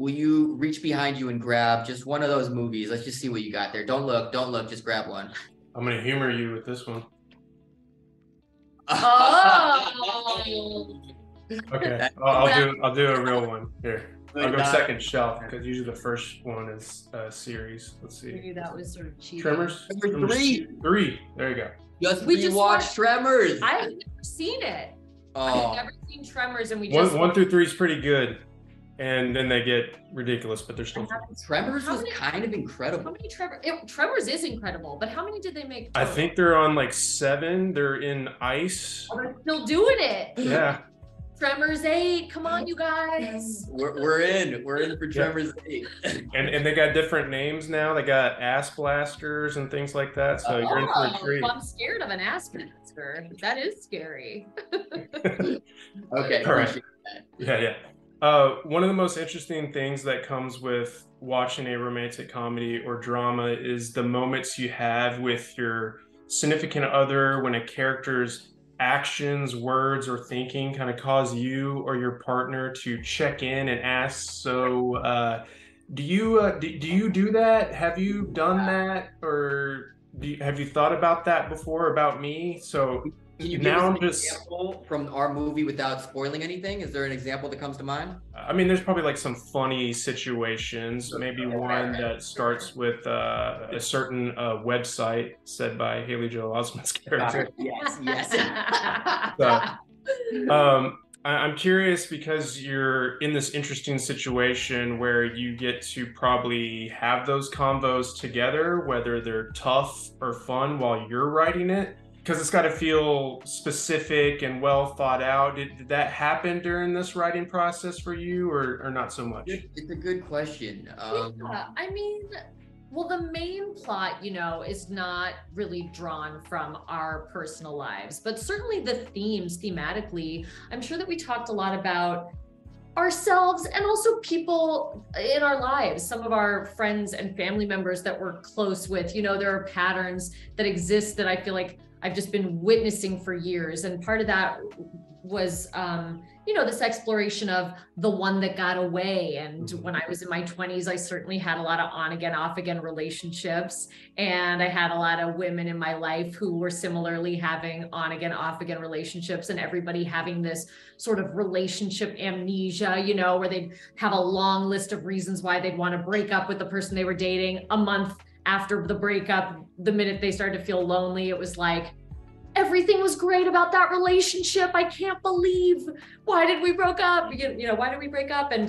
will you reach behind you and grab just one of those movies? Let's just see what you got there. Don't look, just grab one. I'm gonna humor you with this one. Oh. Okay, I'll do a real one here. I'll go second shelf because usually the first one is a series. Let's see. Maybe that was sort of cheating. Tremors. Three. There you go. We just watched Tremors. I have never seen it. Oh. I have never seen Tremors, and one through three is pretty good, and then they get ridiculous, but they're still fun. Tremors was kind of incredible. How many Tremors is incredible, but how many did they make total? I think they're on like 7. They're in ice. Oh, they're still doing it. Yeah. Tremors 8, come on, you guys. We're in for Tremors 8. And they got different names now. They got ass blasters and things like that. So you're in for a treat. Well, I'm scared of an ass blaster. That is scary. Okay. All right. Yeah. One of the most interesting things that comes with watching a romantic comedy or drama is the moments you have with your significant other when a character's actions, words, or thinking kind of cause you or your partner to check in and ask, so do you do that? Have you done that? Or have you thought about that before about me? So can you give us an example from our movie without spoiling anything? Is there an example that comes to mind? I mean, there's probably like some funny situations. Maybe one that starts with a certain website said by Haley Joel Osment's character. Yes. So, I'm curious because you're in this interesting situation where you get to probably have those convos together, whether they're tough or fun while you're writing it. Because it's got to feel specific and well thought out. Did that happen during this writing process for you, or not so much? It's a good question. Yeah, I mean, well, the main plot, is not really drawn from our personal lives, but certainly the themes thematically, I'm sure that we talked a lot about ourselves and also people in our lives, some of our friends and family members that we're close with. There are patterns that exist that I feel like I've just been witnessing for years. And part of that was, this exploration of the one that got away. And when I was in my 20s, I certainly had a lot of on again, off again relationships. And I had a lot of women in my life who were similarly having on again, off again relationships, and everybody having this sort of relationship amnesia, where they'd have a long list of reasons why they'd want to break up with the person they were dating. A month after the breakup, the minute they started to feel lonely, it was like, everything was great about that relationship. I can't believe, why did we break up? Why did we break up? And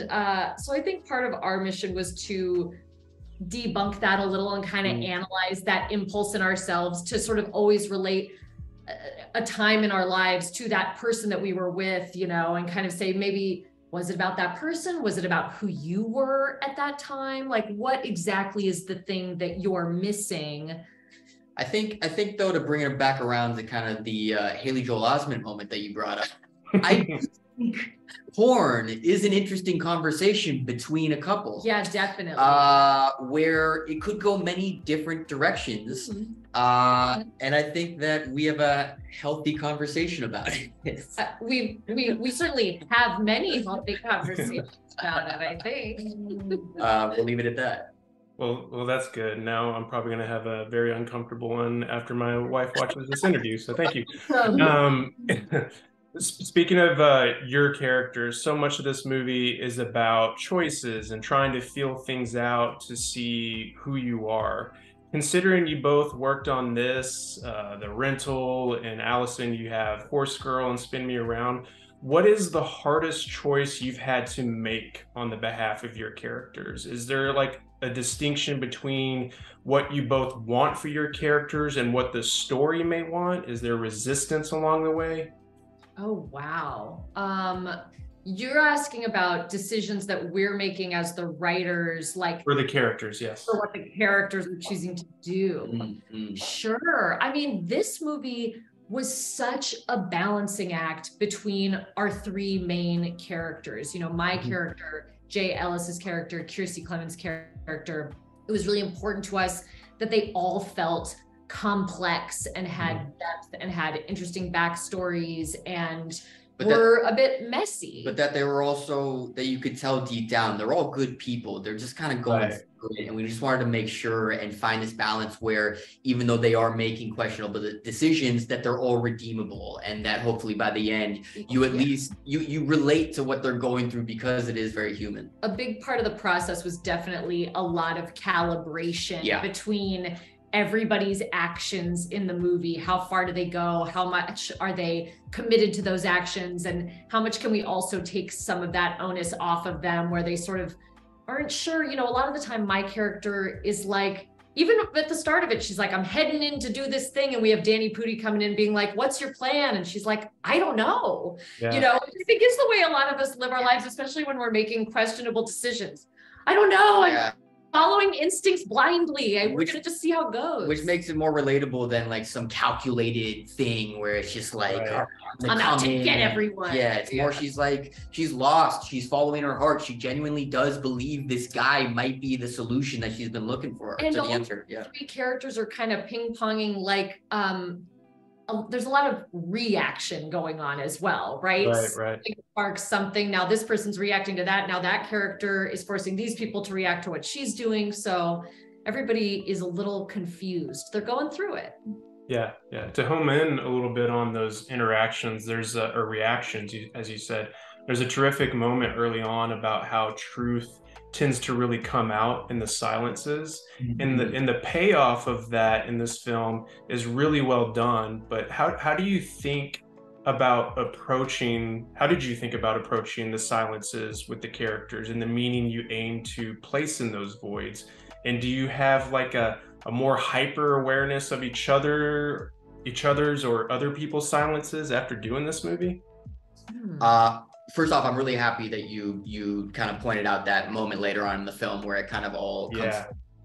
so I think part of our mission was to debunk that a little and kind of analyze that impulse in ourselves to sort of always relate a time in our lives to that person that we were with, and kind of say, maybe, was it about that person? Was it about who you were at that time? Like, what exactly is the thing that you're missing? I think though, to bring it back around to kind of the Haley Joel Osment moment that you brought up, I think porn is an interesting conversation between a couple. Yeah, definitely. Where it could go many different directions. And I think that we have a healthy conversation about it. We certainly have many healthy conversations about it, I think. We'll leave it at that. Well, that's good. Now I'm probably going to have a very uncomfortable one after my wife watches this interview. So thank you. Speaking of your characters, so much of this movie is about choices and trying to feel things out to see who you are. Considering you both worked on this, The Rental, and Alison, you have Horse Girl and Spin Me Around. What is the hardest choice you've had to make on the behalf of your characters? Is there like a distinction between what you both want for your characters and what the story may want? Is there resistance along the way? Oh, wow. You're asking about decisions that we're making as the writers, like for the characters, yes. For what the characters are choosing to do. Mm-hmm. Sure. I mean, this movie was such a balancing act between our three main characters. My character, Jay Ellis's character, Kiersey Clemens' character. It was really important to us that they all felt complex and had depth and had interesting backstories and were a bit messy. But that they were also, that you could tell deep down, they're all good people. They're just kind of going through it. And we just wanted to make sure and find this balance where even though they are making questionable decisions, that they're all redeemable. And that hopefully by the end, you at least, you relate to what they're going through because it is very human. A big part of the process was definitely a lot of calibration between everybody's actions in the movie. How far do they go? How much are they committed to those actions? And how much can we also take some of that onus off of them where they sort of aren't sure? You know, a lot of the time my character is like, even at the start of it, she's like, I'm heading in to do this thing. And we have Danny Pudi coming in being like, what's your plan? And she's like, I don't know. You know, I think it's the way a lot of us live our lives, especially when we're making questionable decisions. I don't know. I'm following instincts blindly. We're gonna just see how it goes. Which makes it more relatable than like some calculated thing where it's just like, I'm out to get everyone. Yeah, it's more she's like, she's lost. She's following her heart. She genuinely does believe this guy might be the solution that she's been looking for. And to the answer. Three characters are kind of ping-ponging like, there's a lot of reaction going on as well, right? It sparks something. Now this person's reacting to that. Now that character is forcing these people to react to what she's doing. So everybody is a little confused. They're going through it. Yeah. To home in a little bit on those interactions, there's or reactions, as you said, there's a terrific moment early on about how truth tends to really come out in the silences, and the payoff of that in this film is really well done. But how do you think about approaching, how did you think about approaching the silences with the characters and the meaning you aim to place in those voids? And do you have like a more hyper awareness of each other's or other people's silences after doing this movie? First off, I'm really happy that you kind of pointed out that moment later on in the film where it kind of all comes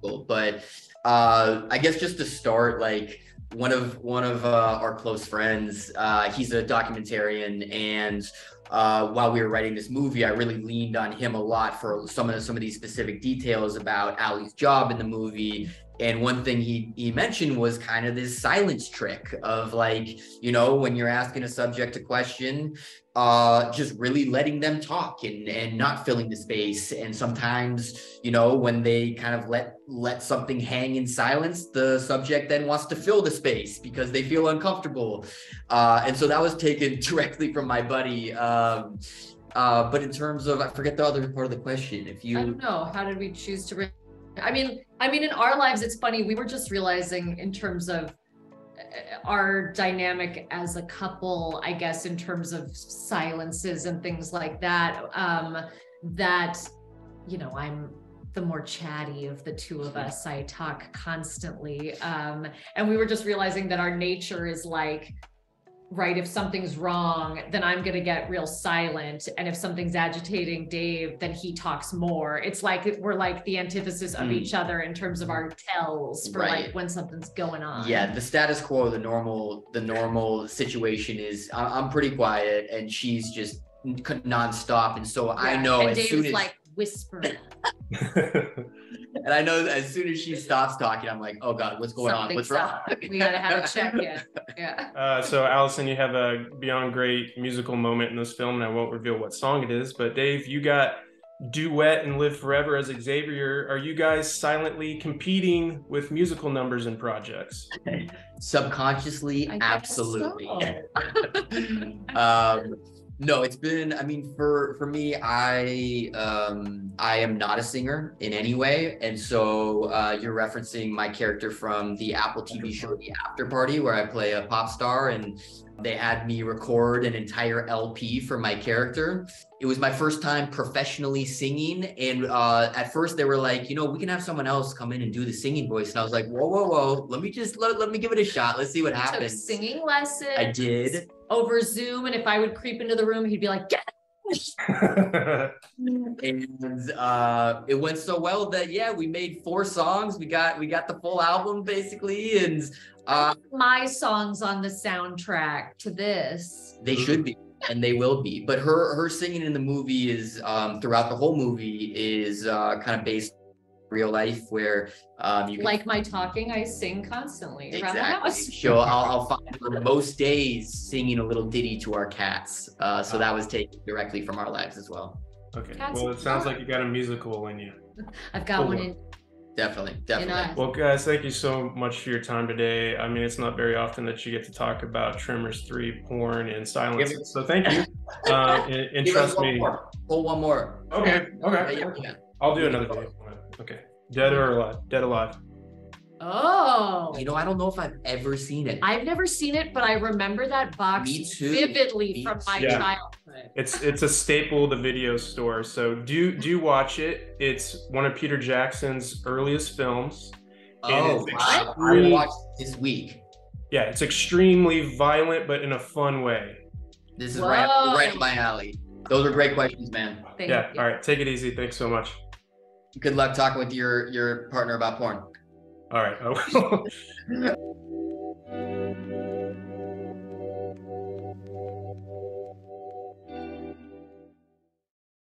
full. But I guess just to start, like one of our close friends, he's a documentarian, and while we were writing this movie, I really leaned on him a lot for some of these specific details about Ali's job in the movie. And one thing he mentioned was kind of this silence trick of like, you know, when you're asking a subject a question, just really letting them talk and not filling the space. And sometimes, you know, when they kind of let something hang in silence, the subject then wants to fill the space because they feel uncomfortable. And so that was taken directly from my buddy. But in terms of, I forget the other part of the question. I don't know, how did we choose to? I mean, in our lives, it's funny. We were just realizing in terms of our dynamic as a couple, I guess, in terms of silences and things like that, that, you know, I'm the more chatty of the two of us. I talk constantly. And we were just realizing that our nature is like, right, if something's wrong, then I'm going to get real silent. And if something's agitating Dave, then he talks more. It's like we're like the antithesis of each other in terms of our tells for like when something's going on. Yeah, the status quo, the normal situation is I'm pretty quiet and she's just nonstop. And so I know and as Dave's soon as like whispering. And I know that as soon as she stops talking, I'm like, oh God, what's going on? What's wrong? We gotta have a check-in. So Alison, you have a beyond great musical moment in this film, and I won't reveal what song it is, but Dave, you got Duet and Live Forever as Xavier. Are you guys silently competing with musical numbers and projects? Subconsciously, absolutely. So. No, it's been, I mean, for me, I am not a singer in any way. And so you're referencing my character from the Apple TV show, The After Party, where I play a pop star, and they had me record an entire LP for my character. It was my first time professionally singing. And at first they were like, you know, we can have someone else come in and do the singing voice. And I was like, whoa. Let me just, let me give it a shot. Let's see what happens. Took singing lessons. I did. Over Zoom. And if I would creep into the room, he'd be like, get and it went so well that we made 4 songs. We got the full album basically, and my songs on the soundtrack to this. They should be, and they will be. But her singing in the movie is throughout the whole movie is kind of based real life where you can, like my talking, I sing constantly around the house. So I'll find her most days singing a little ditty to our cats. So that was taken directly from our lives as well. Okay. Well, it sounds like you got a musical in you. I've got one in. Definitely. Well, guys, thank you so much for your time today. I mean, it's not very often that you get to talk about Tremors 3, porn, and silence. So thank you. And trust me. Pull one more. Okay. Yeah. I'll do another day. Okay. Dead or alive? Dead Alive. Oh. I don't know if I've ever seen it. I've never seen it, but I remember that box vividly from my childhood. It's a staple of the video store. So do watch it. It's one of Peter Jackson's earliest films. Oh, wow. I watched it this week. Yeah, it's extremely violent, but in a fun way. This is right up my alley. Those are great questions, man. Thank you. All right. Take it easy. Thanks so much. Good luck talking with your partner about porn. All right.